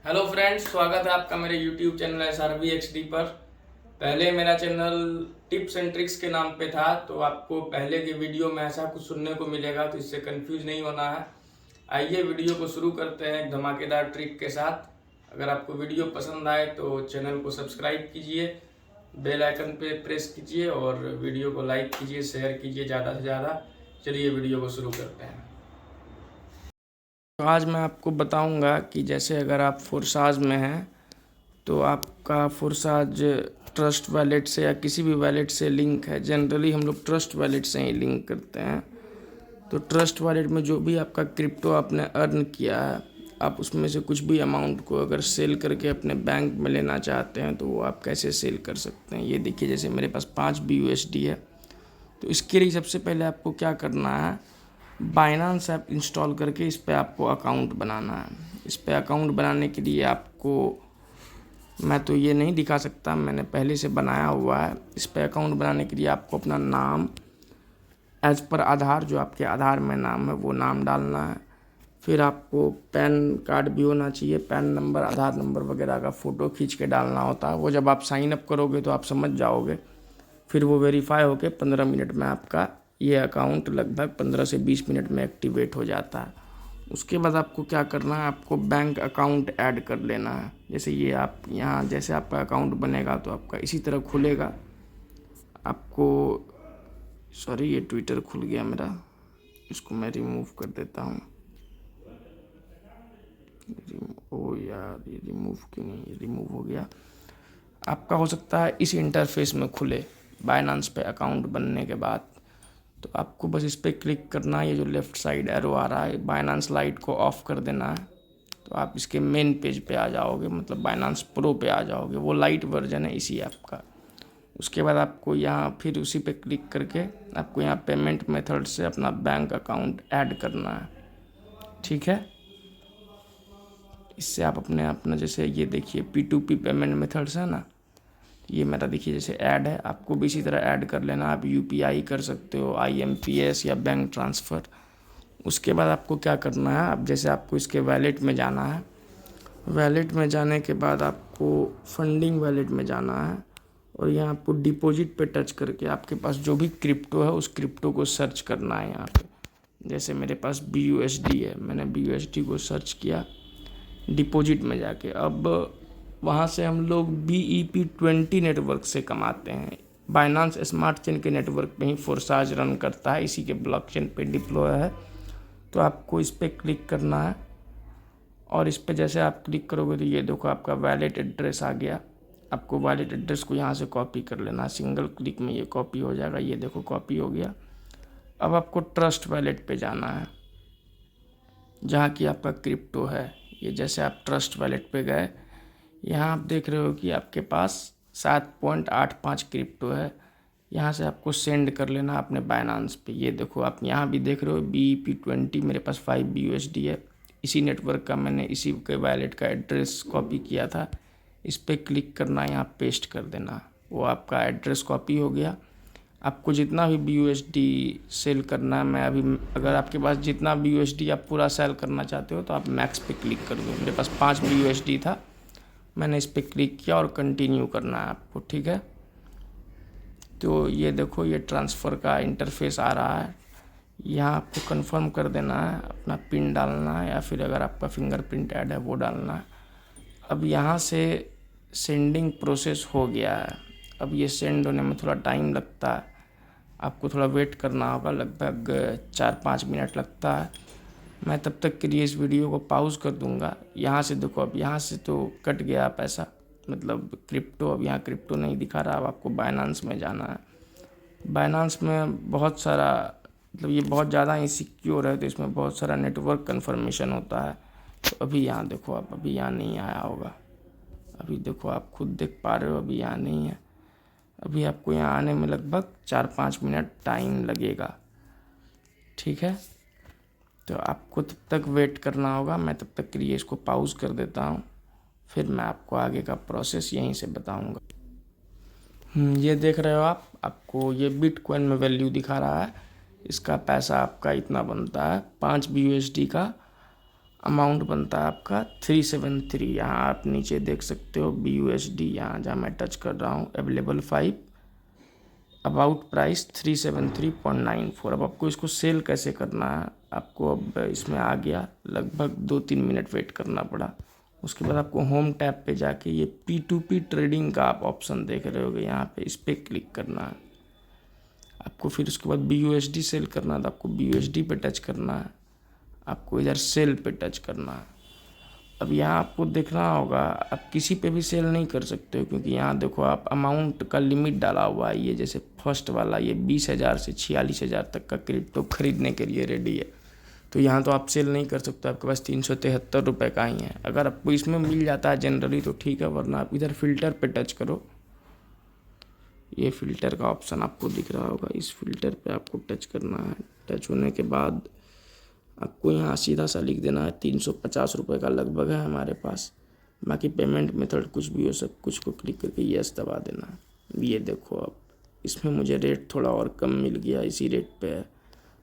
Hello friends, स्वागत है आपका मेरे यूट्यूब चैनल SRVXD पर। पहले मेरा चैनल टिप्स एंड ट्रिक्स के नाम पे था, तो आपको पहले के वीडियो में ऐसा कुछ सुनने को मिलेगा, तो इससे कंफ्यूज नहीं होना है। आइए वीडियो को शुरू करते हैं एक धमाकेदार ट्रिक के साथ। अगर आपको वीडियो पसंद आए तो चैनल को सब्सक्राइब कीजिए, बेल आइकन पे प्रेस कीजिए और वीडियो को लाइक कीजिए, शेयर कीजिए ज़्यादा से ज़्यादा। चलिए वीडियो को शुरू करते हैं। तो आज मैं आपको बताऊंगा कि जैसे अगर आप फोरसाज में हैं तो आपका फोरसाज ट्रस्ट वैलेट से या किसी भी वैलेट से लिंक है। जनरली हम लोग ट्रस्ट वैलेट से ही लिंक करते हैं। तो ट्रस्ट वैलेट में जो भी आपका क्रिप्टो आपने अर्न किया है, आप उसमें से कुछ भी अमाउंट को अगर सेल करके अपने बैंक में लेना चाहते हैं तो वो आप कैसे सेल कर सकते हैं। ये देखिए, जैसे मेरे पास 5 BUSD है, तो इसके लिए सबसे पहले आपको क्या करना है, बाइनांस ऐप इंस्टॉल करके इस पर आपको अकाउंट बनाना है। इस पर अकाउंट बनाने के लिए आपको, मैं तो ये नहीं दिखा सकता, मैंने पहले से बनाया हुआ है। इस पर अकाउंट बनाने के लिए आपको अपना नाम एज पर आधार, जो आपके आधार में नाम है वो नाम डालना है। फिर आपको पैन कार्ड भी होना चाहिए, पैन नंबर, आधार नंबर वगैरह का फ़ोटो खींच के डालना होता है। वो जब आप साइन अप करोगे तो आप समझ जाओगे। फिर वो वेरीफाई होके 15 मिनट में आपका ये अकाउंट लगभग 15 से 20 मिनट में एक्टिवेट हो जाता है। उसके बाद आपको क्या करना है, आपको बैंक अकाउंट ऐड कर लेना है। जैसे ये आप यहाँ, जैसे आपका अकाउंट बनेगा तो आपका इसी तरह खुलेगा। आपको, सॉरी ये ट्विटर खुल गया मेरा, इसको मैं रिमूव कर देता हूँ। ओ यार, ये रिमूव क्यों नहीं, ये रिमूव हो गया। आपका हो सकता है इस इंटरफेस में खुले बाइनांस पे अकाउंट बनने के बाद। तो आपको बस इस पर क्लिक करना है, ये जो लेफ़्ट साइड एरो आ रहा है, बाइनांस लाइट को ऑफ़ कर देना है। तो आप इसके मेन पेज पे आ जाओगे, मतलब बाइनांस प्रो पे आ जाओगे। वो लाइट वर्जन है इसी ऐप का। उसके बाद आपको यहाँ फिर उसी पे क्लिक करके आपको यहाँ पेमेंट मेथड से अपना बैंक अकाउंट ऐड करना है। ठीक है, इससे आप अपना जैसे ये देखिए P2P पेमेंट मेथड्स है ना, ये मेरा देखिए जैसे ऐड है, आपको भी इसी तरह ऐड कर लेना। आप UPI कर सकते हो, IMPS या बैंक ट्रांसफ़र। उसके बाद आपको क्या करना है, अब जैसे आपको इसके वैलेट में जाना है। वैलेट में जाने के बाद आपको फंडिंग वैलेट में जाना है और यहाँ आपको डिपॉजिट पे टच करके आपके पास जो भी क्रिप्टो है उस क्रिप्टो को सर्च करना है यहाँ पे। जैसे मेरे पास BUSD है, मैंने BUSD को सर्च किया डिपॉजिट में जाके। अब वहाँ से हम लोग BEP20 नेटवर्क से कमाते हैं। बाइनांस स्मार्ट चेन के नेटवर्क पे ही फोरसाज रन करता है, इसी के ब्लॉकचेन पे डिप्लॉय है। तो आपको इस पर क्लिक करना है और इस पर जैसे आप क्लिक करोगे तो ये देखो आपका वैलेट एड्रेस आ गया। आपको वैलेट एड्रेस को यहाँ से कॉपी कर लेना है, सिंगल क्लिक में ये कॉपी हो जाएगा। ये देखो कॉपी हो गया। अब आपको ट्रस्ट वैलेट पे जाना है जहाँ की आपका क्रिप्टो है। ये जैसे आप ट्रस्ट वैलेट पे गए, यहाँ आप देख रहे हो कि आपके पास 7.85 क्रिप्टो है। यहाँ से आपको सेंड कर लेना अपने बाइनांस पे। ये देखो आप यहाँ भी देख रहे हो BEP20, मेरे पास 5 BUSD है। इसी नेटवर्क का मैंने इसी के वैलेट का एड्रेस कॉपी किया था। इस पर क्लिक करना, यहाँ पेस्ट कर देना, वो आपका एड्रेस कॉपी हो गया। आपको जितना भी BUSD सेल करना है, मैं अभी, अगर आपके पास जितना BUSD आप पूरा सेल करना चाहते हो तो आप मैक्स पे क्लिक कर दो। मेरे पास 5 BUSD था, मैंने इस पर क्लिक किया और कंटिन्यू करना है आपको। ठीक है, तो ये देखो ये ट्रांसफ़र का इंटरफेस आ रहा है। यहाँ आपको कंफर्म कर देना है, अपना पिन डालना है या फिर अगर आपका फिंगरप्रिंट ऐड है वो डालना है। अब यहाँ से सेंडिंग प्रोसेस हो गया है। अब ये सेंड होने में थोड़ा टाइम लगता है, आपको थोड़ा वेट करना होगा, लगभग 4-5 मिनट लगता है। मैं तब तक के लिए इस वीडियो को पॉज कर दूंगा। यहाँ से देखो, अब यहाँ से तो कट गया पैसा, मतलब क्रिप्टो। अब यहाँ क्रिप्टो नहीं दिखा रहा। अब आपको बाइनांस में जाना है। बाइनांस में बहुत सारा, मतलब ये बहुत ज़्यादा इनसिक्योर है, तो इसमें बहुत सारा नेटवर्क कन्फर्मेशन होता है। तो अभी यहाँ देखो, आप अभी यहाँ नहीं आया होगा। अभी देखो, आप खुद देख पा रहे हो, अभी यहाँ नहीं है। अभी आपको यहाँ आने में लगभग 4-5 मिनट टाइम लगेगा। ठीक है, तो आपको तब तक वेट करना होगा। मैं तब तक के लिए इसको पॉज कर देता हूँ, फिर मैं आपको आगे का प्रोसेस यहीं से बताऊँगा। ये देख रहे हो आप, आपको ये बिटकॉइन में वैल्यू दिखा रहा है। इसका पैसा आपका इतना बनता है 5 BUSD का अमाउंट बनता है आपका 373। यहाँ आप नीचे देख सकते हो BUSD, यहाँ जहाँ मैं टच कर रहा हूँ अवेलेबल 5, अबाउट प्राइस 373.94। अब आपको इसको सेल कैसे करना है, आपको अब इसमें आ गया, लगभग 2-3 मिनट वेट करना पड़ा। उसके बाद आपको होम टैब पे जाके ये P2P ट्रेडिंग का आप ऑप्शन देख रहे होगे, यहाँ पे इस पर क्लिक करना है आपको। फिर उसके बाद BUSD सेल करना है तो आपको BUSD पे टच करना है, आपको इधर सेल पे टच करना है। अब यहाँ आपको देखना होगा, आप किसी पे भी सेल नहीं कर सकते हो, क्योंकि यहाँ देखो आप अमाउंट का लिमिट डाला हुआ है। ये जैसे फर्स्ट वाला ये 20,000 से 46,000 तक का क्रिप्टो खरीदने के लिए रेडी है, तो यहाँ तो आप सेल नहीं कर सकते, आपके पास 373 रुपये का ही है। अगर आपको इसमें मिल जाता है जनरली तो ठीक है, वरना आप इधर फिल्टर पे टच करो। ये फ़िल्टर का ऑप्शन आपको दिख रहा होगा, इस फिल्टर पे आपको टच करना है। टच होने के बाद आपको यहाँ सीधा सा लिख देना है 350 रुपये का लगभग है हमारे पास। बाकी पेमेंट मेथड कुछ भी हो, सब कुछ को क्लिक करके यस दबा देना है। ये देखो अब इसमें मुझे रेट थोड़ा और कम मिल गया, इसी रेट पे है,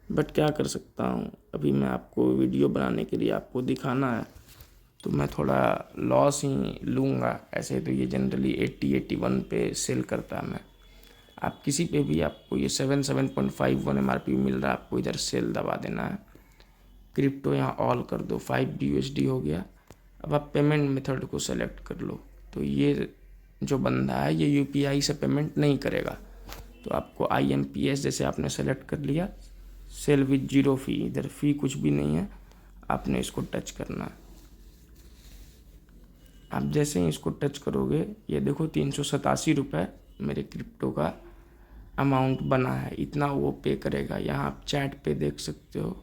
बट क्या कर सकता हूँ। अभी मैं आपको वीडियो बनाने के लिए आपको दिखाना है, तो मैं थोड़ा लॉस ही लूँगा। ऐसे तो ये जनरली 80-81 पे सेल करता है। मैं आप किसी पे भी आपको ये 7.51 MRP मिल रहा है, आपको इधर सेल दबा देना है। क्रिप्टो यहाँ ऑल कर दो, 5 BUSD हो गया। अब आप पेमेंट मेथड को सेलेक्ट कर लो। तो ये जो बंदा है ये UPI से पेमेंट नहीं करेगा, तो आपको IMPS जैसे आपने सेलेक्ट कर लिया, सेल विद 0 फी, इधर फी कुछ भी नहीं है, आपने इसको टच करना है। आप जैसे ही इसको टच करोगे, ये देखो 387 रुपये मेरे क्रिप्टो का अमाउंट बना है, इतना वो पे करेगा। यहाँ आप चैट पे देख सकते हो,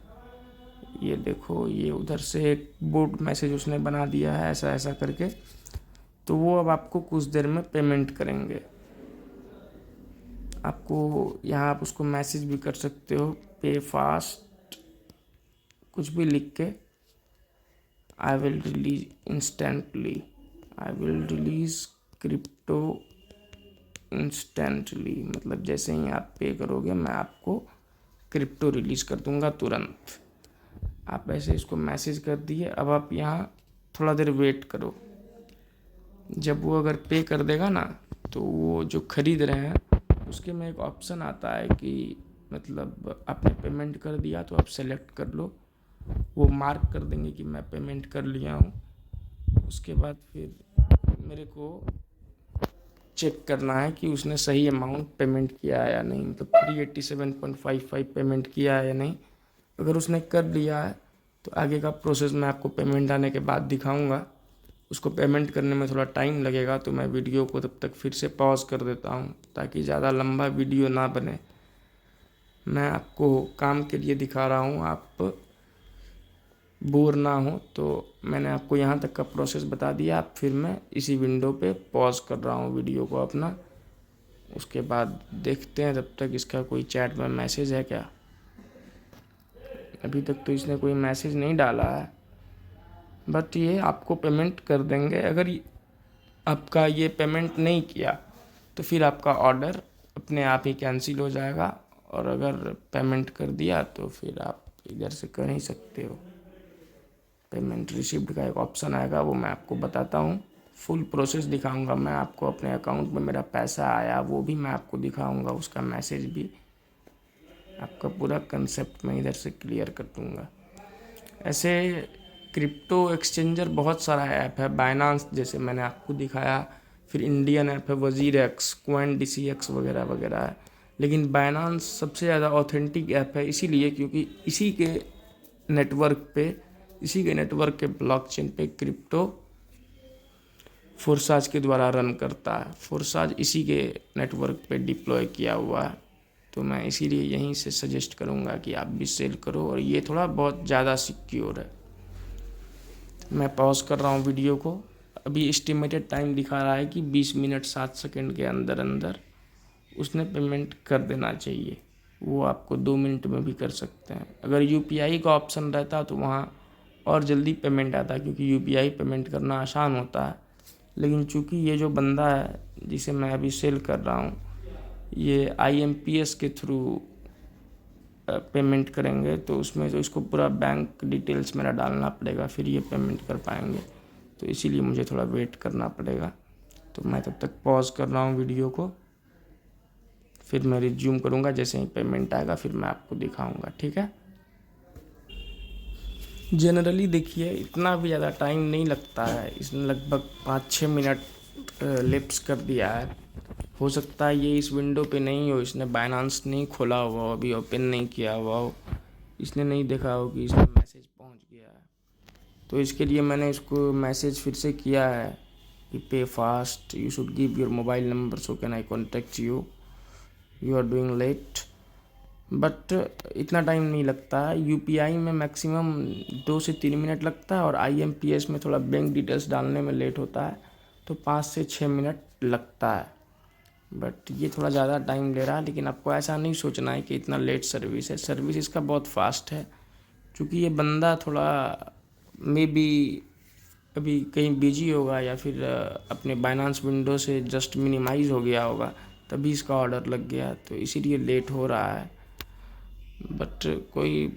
ये देखो ये उधर से एक बोर्ड मैसेज उसने बना दिया है ऐसा ऐसा करके, तो वो अब आपको कुछ देर में पेमेंट करेंगे। आपको यहाँ आप उसको मैसेज भी कर सकते हो, पे फास्ट कुछ भी लिख के, I will release instantly, I will release crypto instantly, मतलब जैसे ही आप पे करोगे मैं आपको क्रिप्टो रिलीज़ कर दूंगा तुरंत। आप ऐसे इसको मैसेज कर दिए। अब आप यहाँ थोड़ा देर वेट करो, जब वो अगर पे कर देगा ना, तो वो जो खरीद रहे हैं उसके में एक ऑप्शन आता है कि मतलब आपने पेमेंट कर दिया, तो आप सेलेक्ट कर लो, वो मार्क कर देंगे कि मैं पेमेंट कर लिया हूँ। उसके बाद फिर मेरे को चेक करना है कि उसने सही अमाउंट पेमेंट किया है या नहीं, मतलब 387.55 पेमेंट किया है या नहीं। अगर उसने कर लिया है तो आगे का प्रोसेस मैं आपको पेमेंट आने के बाद दिखाऊंगा। उसको पेमेंट करने में थोड़ा टाइम लगेगा, तो मैं वीडियो को तब तक फिर से पॉज कर देता हूँ ताकि ज़्यादा लंबा वीडियो ना बने। मैं आपको काम के लिए दिखा रहा हूँ, आप बोर ना हो, तो मैंने आपको यहाँ तक का प्रोसेस बता दिया। अब फिर मैं इसी विंडो पे पॉज कर रहा हूँ वीडियो को अपना, उसके बाद देखते हैं तब तक इसका कोई चैट में मैसेज है क्या। अभी तक तो इसने कोई मैसेज नहीं डाला है, बट ये आपको पेमेंट कर देंगे। अगर आपका ये पेमेंट नहीं किया तो फिर आपका ऑर्डर अपने आप ही कैंसिल हो जाएगा, और अगर पेमेंट कर दिया तो फिर आप इधर से कर ही सकते हो। पेमेंट रिसीव्ड का एक ऑप्शन आएगा, वो मैं आपको बताता हूँ, फुल प्रोसेस दिखाऊंगा मैं आपको। अपने अकाउंट में मेरा पैसा आया वो भी मैं आपको दिखाऊंगा, उसका मैसेज भी, आपका पूरा कंसेप्ट मैं इधर से क्लियर कर दूंगा। ऐसे क्रिप्टो एक्सचेंजर बहुत सारा ऐप है, बाइनांस जैसे मैंने आपको दिखाया, फिर इंडियन ऐप है WazirX, CoinDCX वगैरह वगैरह है। लेकिन बाइनांस सबसे ज़्यादा ऑथेंटिक ऐप है, इसीलिए क्योंकि इसी के नेटवर्क के ब्लॉकचेन पे क्रिप्टो फोर्साज के द्वारा रन करता है। फोर्साज इसी के नेटवर्क पे डिप्लॉय किया हुआ है, तो मैं इसीलिए यहीं से सजेस्ट करूँगा कि आप भी सेल करो, और ये थोड़ा बहुत ज़्यादा सिक्योर है। मैं पॉज कर रहा हूँ वीडियो को। अभी एस्टिमेटेड टाइम दिखा रहा है कि 20 मिनट 7 सेकंड के अंदर अंदर उसने पेमेंट कर देना चाहिए। वो आपको 2 मिनट में भी कर सकते हैं। अगर UPI का ऑप्शन रहता तो वहाँ और जल्दी पेमेंट आता, क्योंकि UPI पेमेंट करना आसान होता है। लेकिन चूँकि ये जो बंदा है जिसे मैं अभी सेल कर रहा हूँ, ये IMPS के थ्रू पेमेंट करेंगे तो उसमें तो इसको पूरा बैंक डिटेल्स मेरा डालना पड़ेगा, फिर ये पेमेंट कर पाएंगे। तो इसीलिए मुझे थोड़ा वेट करना पड़ेगा। तो मैं तब तक पॉज कर रहा हूँ वीडियो को, फिर मैं रिज्यूम करूँगा। जैसे ही पेमेंट आएगा फिर मैं आपको दिखाऊँगा, ठीक है। जनरली देखिए इतना भी ज़्यादा टाइम नहीं लगता है, इसने लगभग 5-6 मिनट लिप्स कर दिया है। हो सकता है ये इस विंडो पे नहीं हो, इसने बाइनांस नहीं खोला हुआ हो, अभी ओपन नहीं किया हुआ हो, इसने नहीं देखा हो कि इसमें मैसेज पहुंच गया है। तो इसके लिए मैंने इसको मैसेज फिर से किया है कि pay fast, you should give your mobile number so can I contact you, you are doing late. But इतना टाइम नहीं लगता है। यूपीआई में मैक्सिमम 2 से 3 मिनट लगता है और आईएमपीएस में थोड़ा बैंक डिटेल्स डालने में लेट होता है, तो 5 से 6 मिनट लगता है। बट ये थोड़ा ज़्यादा टाइम ले रहा है, लेकिन आपको ऐसा नहीं सोचना है कि इतना लेट सर्विस है। सर्विस इसका बहुत फास्ट है, क्योंकि ये बंदा थोड़ा मे बी अभी कहीं बिजी होगा या फिर अपने बाइनांस विंडो से जस्ट मिनिमाइज हो गया होगा, तभी इसका ऑर्डर लग गया, तो इसीलिए लेट हो रहा है। बट कोई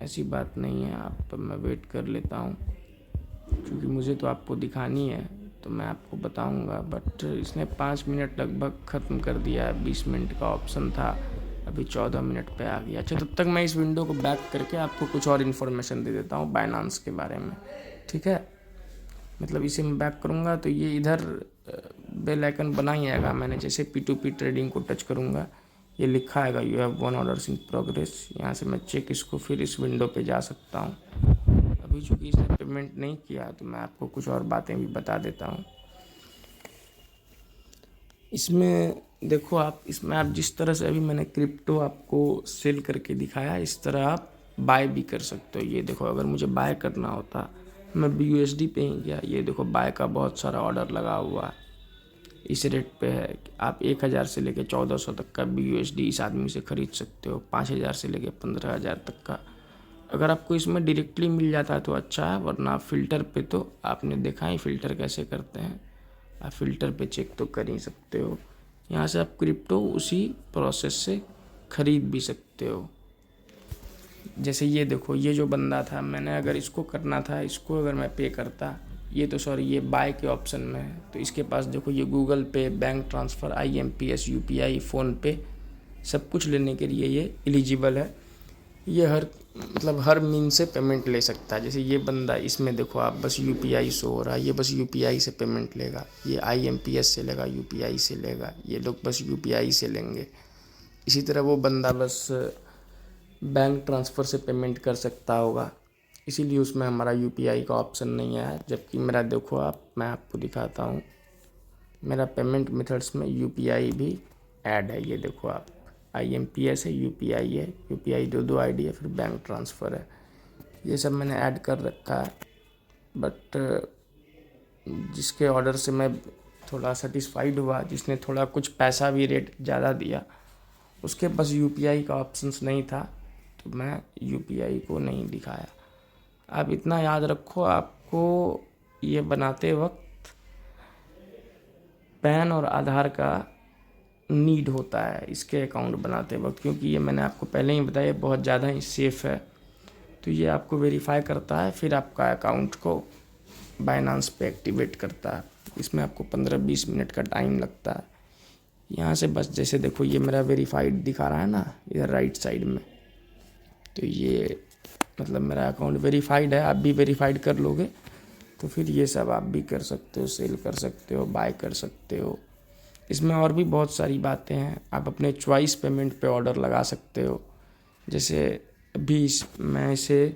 ऐसी बात नहीं है, आप मैं वेट कर लेता हूँ, क्योंकि मुझे तो आपको दिखानी है तो मैं आपको बताऊंगा। बट इसने 5 मिनट लगभग ख़त्म कर दिया है। 20 मिनट का ऑप्शन था, अभी 14 मिनट पे आ गया। अच्छा, तब तक मैं इस विंडो को बैक करके आपको कुछ और इन्फॉर्मेशन दे देता हूँ बाइनांस के बारे में, ठीक है। मतलब इसे मैं बैक करूँगा तो ये इधर बेल आइकन बना ही आएगा। मैंने जैसे P2P ट्रेडिंग को टच करूँगा, ये लिखा आएगा you have 1 orders in progress. यहाँ से मैं चेक इसको फिर इस विंडो पे जा सकता हूँ। अभी चूँकि इसने पेमेंट नहीं किया तो मैं आपको कुछ और बातें भी बता देता हूँ। इसमें देखो आप, इसमें आप जिस तरह से अभी मैंने क्रिप्टो आपको सेल करके दिखाया, इस तरह आप बाय भी कर सकते हो। ये देखो, अगर मुझे बाय करना होता मैं BUSD पे ही गया, ये देखो बाय का बहुत सारा ऑर्डर लगा हुआ है, इस रेट पे है। आप 1000 से लेके 1400 तक का BUSD इस आदमी से ख़रीद सकते हो, 5000 से लेके 15000 तक का। अगर आपको इसमें डायरेक्टली मिल जाता है तो अच्छा है, वरना फ़िल्टर पे तो आपने देखा ही फ़िल्टर कैसे करते हैं, आप फ़िल्टर पे चेक तो कर ही सकते हो। यहाँ से आप क्रिप्टो उसी प्रोसेस से ख़रीद भी सकते हो। जैसे ये देखो, ये जो बंदा था, मैंने अगर इसको करना था, इसको अगर मैं पे करता, ये तो सॉरी ये बाय के ऑप्शन में है, तो इसके पास देखो ये गूगल पे, bank transfer, IMPS, UPI, phone पे, सब कुछ लेने के लिए ये एलिजिबल है। ये हर मीन से पेमेंट ले सकता है। जैसे ये बंदा, इसमें देखो आप बस UPI शो हो रहा है, ये बस UPI से पेमेंट लेगा, ये IMPS से लेगा, UPI से लेगा, ये लोग बस UPI से लेंगे। इसी तरह वो बंदा बस बैंक ट्रांसफ़र से पेमेंट कर सकता होगा, इसीलिए उसमें हमारा UPI का ऑप्शन नहीं आया। जबकि मेरा देखो आप, मैं आपको दिखाता हूँ, मेरा पेमेंट मेथड्स में UPI भी ऐड है। ये देखो आप, IMPS है, UPI है, UPI 2 ID है, फिर बैंक ट्रांसफ़र है, ये सब मैंने ऐड कर रखा है। बट जिसके ऑर्डर से मैं थोड़ा सेटिस्फाइड हुआ, जिसने थोड़ा कुछ पैसा भी रेट ज़्यादा दिया, उसके पास UPI का ऑप्शंस नहीं था, तो मैं UPI को नहीं दिखाया। आप इतना याद रखो, आपको ये बनाते वक्त पैन और आधार का नीड होता है इसके अकाउंट बनाते वक्त, क्योंकि ये मैंने आपको पहले ही बताया बहुत ज़्यादा ही सेफ़ है। तो ये आपको वेरीफाई करता है, फिर आपका अकाउंट को बाइनांस पे एक्टिवेट करता है। इसमें आपको 15-20 मिनट का टाइम लगता है। यहाँ से बस जैसे देखो, ये मेरा वेरीफाइड दिखा रहा है ना इधर राइट साइड में, तो ये मतलब मेरा अकाउंट वेरीफाइड है। आप भी वेरीफाइड कर लोगे तो फिर ये सब आप भी कर सकते हो, सेल कर सकते हो, बाय कर सकते हो। इसमें और भी बहुत सारी बातें हैं, आप अपने चॉइस पेमेंट पे ऑर्डर लगा सकते हो। जैसे अभी मैं इसे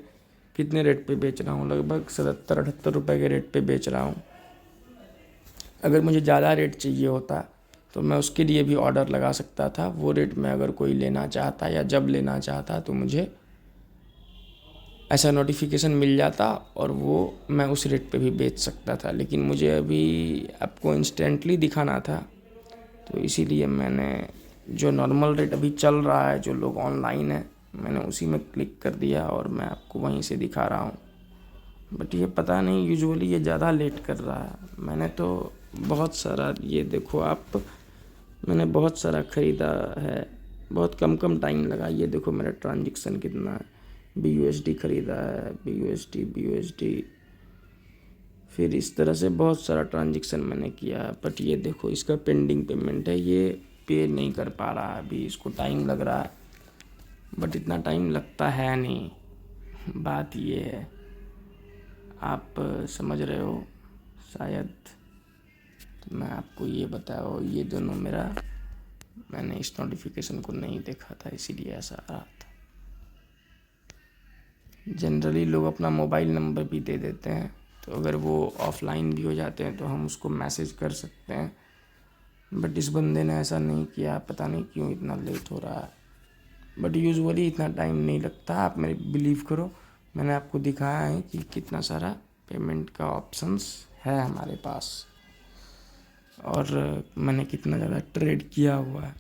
कितने रेट पे बेच रहा हूँ, लगभग 77-78 रुपये के रेट पे बेच रहा हूँ। अगर मुझे ज़्यादा रेट चाहिए होता तो मैं उसके लिए भी ऑर्डर लगा सकता था। वो रेट में अगर कोई लेना चाहता या जब लेना चाहता तो मुझे ऐसा नोटिफिकेशन मिल जाता और वो मैं उस रेट पे भी बेच सकता था। लेकिन मुझे अभी आपको इंस्टेंटली दिखाना था, तो इसीलिए मैंने जो नॉर्मल रेट अभी चल रहा है, जो लोग ऑनलाइन है, मैंने उसी में क्लिक कर दिया और मैं आपको वहीं से दिखा रहा हूँ। बट ये पता नहीं, यूजुअली ये ज़्यादा लेट कर रहा है। मैंने तो बहुत सारा, ये देखो आप, मैंने बहुत सारा ख़रीदा है बहुत कम टाइम लगा। ये देखो मेरा ट्रांजेक्शन कितना है, BUSD ख़रीदा है, BUSD, फिर इस तरह से बहुत सारा ट्रांजेक्शन मैंने किया है। बट ये देखो इसका पेंडिंग पेमेंट है, ये पे नहीं कर पा रहा है अभी, इसको टाइम लग रहा है। बट इतना टाइम लगता है नहीं, बात ये है, आप समझ रहे हो शायद। तो मैं आपको ये बताओ, ये दोनों मैंने इस नोटिफिकेशन को नहीं देखा था, इसीलिए ऐसा आ रहा था। जनरली लोग अपना मोबाइल नंबर भी दे देते हैं, तो अगर वो ऑफलाइन भी हो जाते हैं तो हम उसको मैसेज कर सकते हैं। बट इस बंदे ने ऐसा नहीं किया, पता नहीं क्यों इतना लेट हो रहा है। बट यूजुअली इतना टाइम नहीं लगता, आप मेरे बिलीव करो। मैंने आपको दिखाया है कि कितना सारा पेमेंट का ऑप्शंस है हमारे पास, और मैंने कितना ज़्यादा ट्रेड किया हुआ है।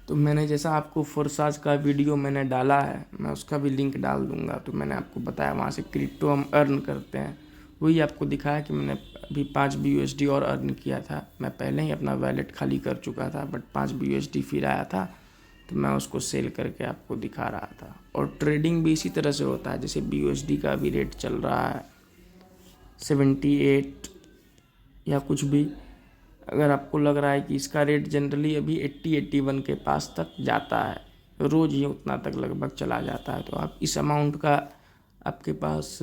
तो मैंने जैसा आपको फोरसाज का वीडियो मैंने डाला है, मैं उसका भी लिंक डाल दूंगा। तो मैंने आपको बताया वहाँ से क्रिप्टो हम अर्न करते हैं, वही आपको दिखाया कि मैंने अभी 5 BUSD और अर्न किया था। मैं पहले ही अपना वैलेट खाली कर चुका था, बट 5 BUSD फिर आया था, तो मैं उसको सेल करके आपको दिखा रहा था। और ट्रेडिंग भी इसी तरह से होता है, जैसे BUSD का अभी रेट चल रहा है 78 या कुछ भी। अगर आपको लग रहा है कि इसका रेट जनरली अभी 80-81 के पास तक जाता है, रोज़ ही उतना तक लगभग चला जाता है, तो आप इस अमाउंट का आपके पास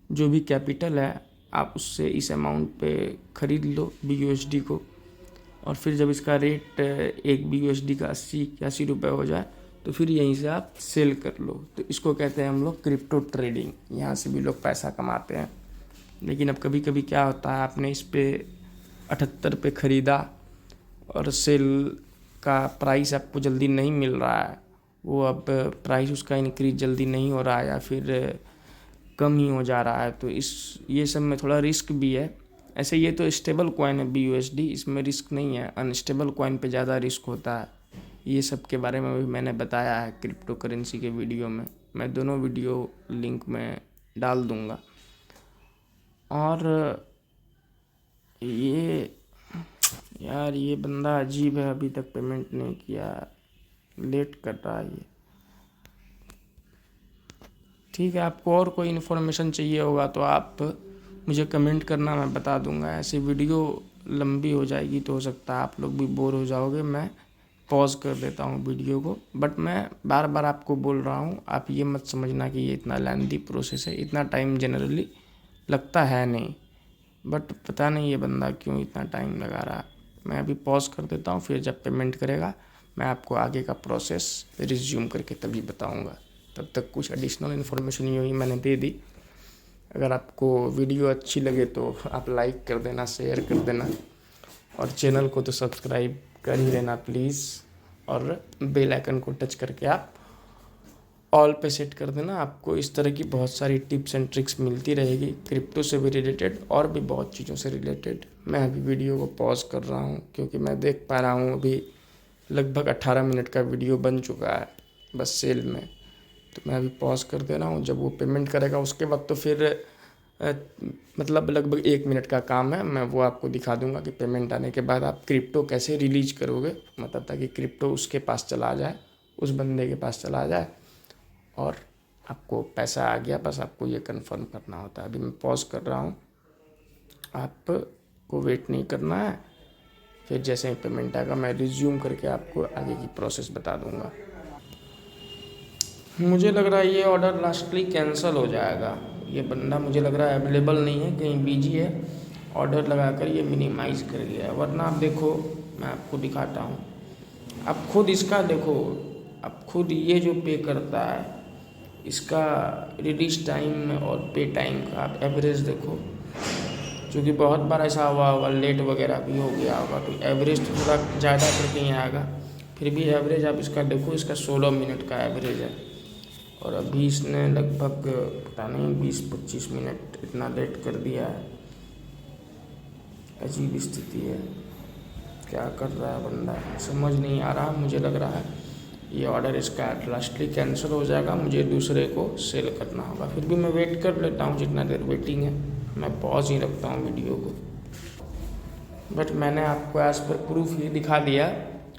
जो भी कैपिटल है, आप उससे इस अमाउंट पे ख़रीद लो BUSD को। और फिर जब इसका रेट एक BUSD का 80 रुपये हो जाए, तो फिर यहीं से आप सेल कर लो। तो इसको कहते हैं हम लोग क्रिप्टो ट्रेडिंग। यहाँ से भी लोग पैसा कमाते हैं। लेकिन अब कभी कभी क्या होता है, आपने इस पे 78 पे ख़रीदा और सेल का प्राइस आपको जल्दी नहीं मिल रहा है, वो अब प्राइस उसका इंक्रीज जल्दी नहीं हो रहा है या फिर कम ही हो जा रहा है, तो ये सब में थोड़ा रिस्क भी है। ऐसे ये तो स्टेबल कॉइन है BUSD, इसमें रिस्क नहीं है। अनस्टेबल कॉइन पे ज़्यादा रिस्क होता है। ये सब के बारे में भी मैंने बताया है क्रिप्टो करेंसी के वीडियो में, मैं दोनों वीडियो लिंक में डाल दूँगा। और ये बंदा अजीब है, अभी तक पेमेंट नहीं किया, लेट कर रहा है ये। ठीक है, आपको और कोई इन्फॉर्मेशन चाहिए होगा तो आप मुझे कमेंट करना, मैं बता दूंगा। ऐसी वीडियो लंबी हो जाएगी तो हो सकता है आप लोग भी बोर हो जाओगे, मैं पॉज कर देता हूँ वीडियो को। बट मैं बार बार आपको बोल रहा हूँ, आप ये मत समझना कि ये इतना लेंथी प्रोसेस है, इतना टाइम जनरली लगता है नहीं। बट पता नहीं ये बंदा क्यों इतना टाइम लगा रहा है। मैं अभी पॉज कर देता हूँ, फिर जब पेमेंट करेगा मैं आपको आगे का प्रोसेस रिज्यूम करके तभी बताऊँगा। तब तक कुछ एडिशनल इन्फॉर्मेशन यूँ ही मैंने दे दी। अगर आपको वीडियो अच्छी लगे तो आप लाइक कर देना, शेयर कर देना, और चैनल को तो सब्सक्राइब कर ही लेना प्लीज़। और बेल आइकन को टच करके आप ऑल पे सेट कर देना। आपको इस तरह की बहुत सारी टिप्स एंड ट्रिक्स मिलती रहेगी, क्रिप्टो से भी रिलेटेड और भी बहुत चीज़ों से रिलेटेड। मैं अभी वीडियो को पॉज कर रहा हूँ क्योंकि मैं देख पा रहा हूँ अभी लगभग 18 मिनट का वीडियो बन चुका है बस सेल में। तो मैं अभी पॉज कर दे रहा हूँ, जब वो पेमेंट करेगा उसके बाद तो फिर मतलब लगभग 1 मिनट का काम है, मैं वो आपको दिखा दूंगा कि पेमेंट आने के बाद आप क्रिप्टो कैसे रिलीज करोगे, मतलब ताकि क्रिप्टो उसके पास चला जाए, उस बंदे के पास चला जाए और आपको पैसा आ गया। बस आपको ये कंफर्म करना होता है। अभी मैं पॉज कर रहा हूँ, आपको वेट नहीं करना है। फिर जैसे ही पेमेंट आएगा मैं रिज्यूम करके आपको आगे की प्रोसेस बता दूंगा। मुझे लग रहा है ये ऑर्डर लास्टली कैंसिल हो जाएगा। ये बंदा मुझे लग रहा है अवेलेबल नहीं है, कहीं बिजी है, ऑर्डर लगाकर ये मिनिमाइज़ कर गया है। वरना आप देखो, मैं आपको दिखाता हूँ, आप खुद इसका देखो, आप खुद ये जो पे करता है इसका रिलीज टाइम और पे टाइम का आप एवरेज देखो। क्योंकि बहुत बार ऐसा हुआ होगा, लेट वगैरह भी हो गया होगा, तो एवरेज तो थोड़ा ज़्यादा करके ही आएगा। फिर भी एवरेज आप इसका देखो, इसका 16 मिनट का एवरेज है, और अभी इसने लगभग पता नहीं 20-25 मिनट इतना लेट कर दिया है। अजीब स्थिति है, क्या कर रहा है बंदा समझ नहीं आ रहा। मुझे लग रहा है ये ऑर्डर इसका लास्टली कैंसिल हो जाएगा, मुझे दूसरे को सेल करना होगा। फिर भी मैं वेट कर लेता हूँ, जितना देर वेटिंग है मैं पॉज ही रखता हूँ वीडियो को। बट मैंने आपको एज पर प्रूफ ये दिखा दिया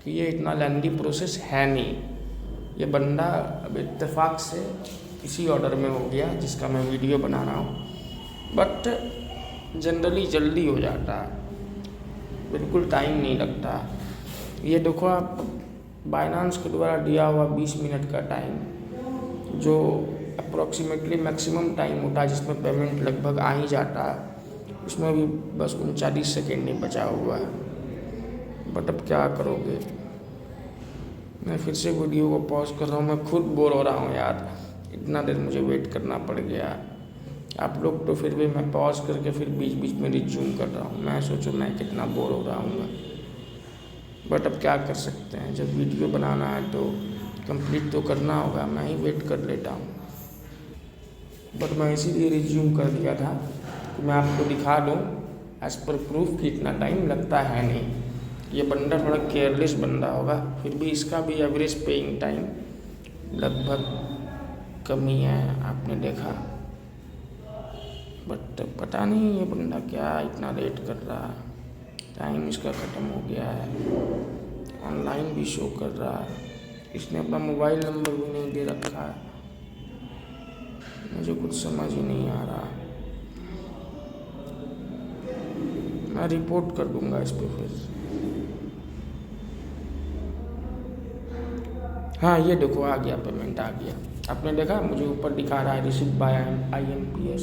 कि ये इतना लेंदी प्रोसेस है नहीं। ये बंदा अब इत्तेफाक से इसी ऑर्डर में हो गया जिसका मैं वीडियो बना रहा हूँ, बट जनरली जल्दी हो जाता है, बिल्कुल टाइम नहीं लगता। ये देखो आप, बाइनांस के द्वारा दिया हुआ 20 मिनट का टाइम, जो अप्रॉक्सीमेटली मैक्सिमम टाइम होता है जिसमें पेमेंट लगभग आ ही जाता है, उसमें भी बस 39 सेकेंड ही बचा हुआ है। बट अब क्या करोगे, मैं फिर से वीडियो को पॉज कर रहा हूँ। मैं खुद बोर हो रहा हूँ यार, इतना देर मुझे वेट करना पड़ गया। आप लोग तो फिर भी, मैं पॉज करके फिर बीच बीच में रिज्यूम कर रहा हूँ। मैं सोचो मैं कितना बोर हो रहा हूँ, बट अब क्या कर सकते हैं, जब वीडियो बनाना है तो कंप्लीट तो करना होगा। मैं ही वेट कर लेता हूँ, बट मैं इसीलिए रिज्यूम कर दिया था कि मैं आपको दिखा दूँ एज़ पर प्रूफ कि इतना टाइम लगता है नहीं। ये बंदा थोड़ा केयरलेस बंदा होगा, फिर भी इसका भी एवरेज पेइंग टाइम लगभग कम ही है, आपने देखा। बट पता नहीं ये बंदा क्या इतना लेट कर रहा है, टाइम इसका ख़त्म हो गया है, ऑनलाइन भी शो कर रहा है, इसने अपना मोबाइल नंबर भी नहीं दे रखा है। मुझे कुछ समझ ही नहीं आ रहा, मैं रिपोर्ट कर दूंगा इस पर फिर। हाँ ये देखो आ गया, पेमेंट आ गया, आपने देखा मुझे ऊपर दिखा रहा है रिसीव बाय IMPS,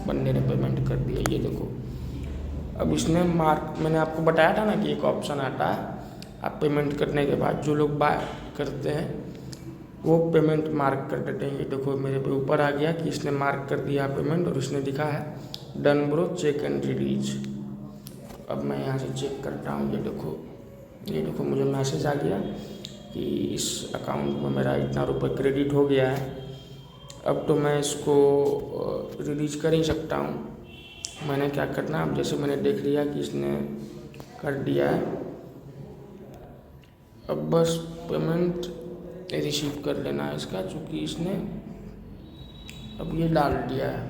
बंदे ने पेमेंट कर दिया। ये देखो अब इसने मार्क, मैंने आपको बताया था ना कि एक ऑप्शन आता है, आप पेमेंट करने के बाद जो लोग बाय करते हैं वो पेमेंट मार्क कर देते हैं। ये देखो मेरे पे ऊपर आ गया कि इसने मार्क कर दिया पेमेंट, और इसने दिखा है done bro, check and release. अब मैं यहाँ से चेक करता हूँ। ये देखो मुझे मैसेज आ गया कि इस अकाउंट में मेरा इतना रुपये क्रेडिट हो गया है। अब तो मैं इसको रिलीज कर ही सकता हूँ। मैंने क्या करना, अब जैसे मैंने देख लिया कि इसने कर दिया है, अब बस पेमेंट रिसीव कर लेना है इसका, चूँकि इसने अब ये डाल दिया है।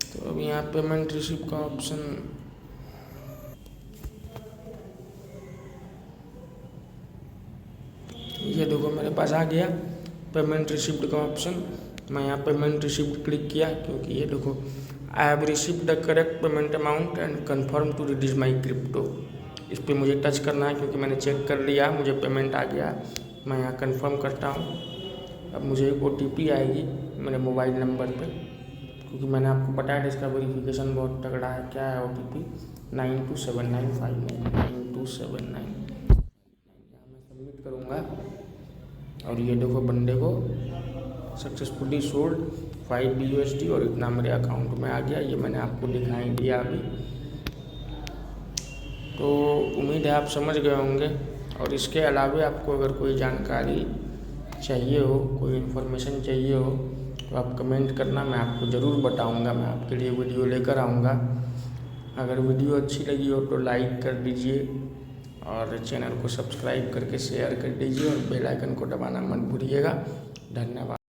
तो अब यहाँ पेमेंट रिसीव का ऑप्शन, ये देखो मेरे पास आ गया पेमेंट रिसिप्ट का ऑप्शन। मैं यहाँ पेमेंट रिसिप्ट क्लिक किया, क्योंकि ये देखो I have received the correct payment amount and confirm to release my crypto. इस पर मुझे टच करना है क्योंकि मैंने चेक कर लिया, मुझे पेमेंट आ गया। मैं यहाँ कन्फर्म करता हूँ। अब मुझे एक OTP आएगी मेरे मोबाइल नंबर पे, क्योंकि मैंने आपको बताया था इसका वेरिफिकेशन बहुत तगड़ा है। क्या है OTP? 927959 9279। मैं सबमिट करूँगा और ये देखो बंदे को सक्सेसफुली सोल्ड 5 USD और इतना मेरे अकाउंट में आ गया। ये मैंने आपको दिखाई दिया अभी। तो उम्मीद है आप समझ गए होंगे, और इसके अलावा आपको अगर कोई जानकारी चाहिए हो, कोई इन्फॉर्मेशन चाहिए हो, तो आप कमेंट करना, मैं आपको ज़रूर बताऊंगा। मैं आपके लिए वीडियो लेकर आऊँगा। अगर वीडियो अच्छी लगी हो तो लाइक कर दीजिए और चैनल को सब्सक्राइब करके शेयर कर दीजिए और बेल आइकन को दबाना मत भूलिएगा। धन्यवाद।